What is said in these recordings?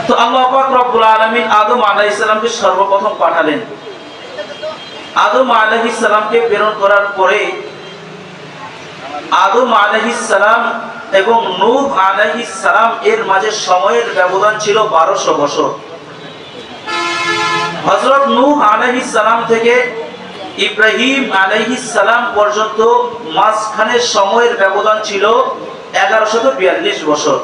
তো আল্লাহ পাক রব্বুল আলামিন আদম আলাইহিস সালামকে সর্বপ্রথম পাঠালেন। আদম আলাইহিস সালামকে প্রেরণ করার পরে আদম আলাইহিস সালাম এবং নূহ আলাইহিস সালাম এর মাঝে সময়ের ব্যবধান ছিল 1200 বছর। হযরত নূহ আলাইহিস সালাম থেকে ইব্রাহিম আলাইহিস সালাম পর্যন্ত মাঝখানে সময়ের ব্যবধান ছিল 1142 বছর।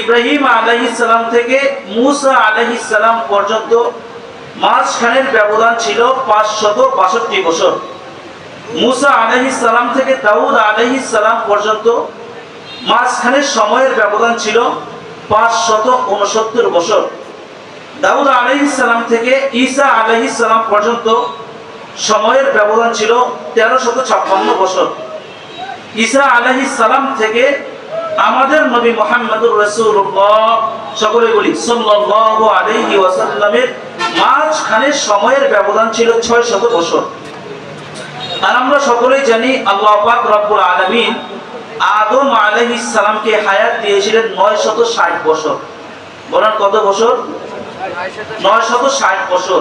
ইব্রাহিম আলাইহিস সালাম থেকে মূসা আলাইহিস সালাম পর্যন্ত মাঝখানের ব্যবধান ছিল 562 বছর। মূসা আলাইহিস সালাম থেকে দাউদ আলাইহিস সালাম পর্যন্ত মাঝখানের সময়ের ব্যবধান ছিল 569 বছর। দাউদ আলাইহিস সালাম থেকে ঈসা আলাইহিস সালাম পর্যন্ত সময়ের ব্যবধান ছিল 1356 বছর। ঈসা আলাইহিস সালাম থেকে আমাদের নবী মুহাম্মদুর রাসূলুল্লাহ সকলে বলি সাল্লাল্লাহু আলাইহি ওয়াসাল্লামের মাঝখানে সময়ের ব্যবধান ছিল 600 বছর। আর আমরা সকলেই জানি আল্লাহ পাক রব্বুল আলামিন আদম আলাইহিস সালামকে হায়াত দিয়েছিলেন 960 বছর। বলেন কত বছর? 960 বছর।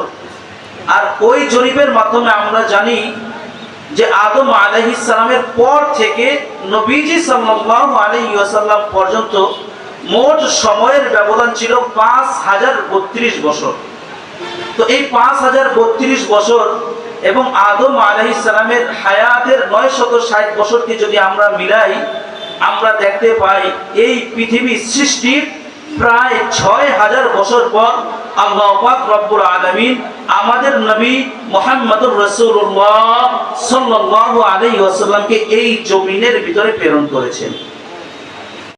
আর ওই জরিপের মাধ্যমে আমরা জানি যে আদম আলাইহিস সালামের পর থেকে নবীজি সাল্লাল্লাহু আলাইহি ওয়াসাল্লাম পর্যন্ত মোট সময়ের ব্যবধান ছিল 5032 বছর। তো এই 5032 বছর এবং আদম আলাইহিস সালামের হায়াতের 960 বছরকে যদি আমরা মিলাই, আমরা দেখতে পাই এই পৃথিবী সৃষ্টির প্রায় 6000 বছর পর আল্লাহ পাক রব্বুল আলামিন আমাদের নবী মুহাম্মদুর রাসূলুল্লাহ সাল্লাল্লাহু আলাইহি ওয়াসাল্লামকে এই জমিনের ভিতরে প্রেরণ করেছেন।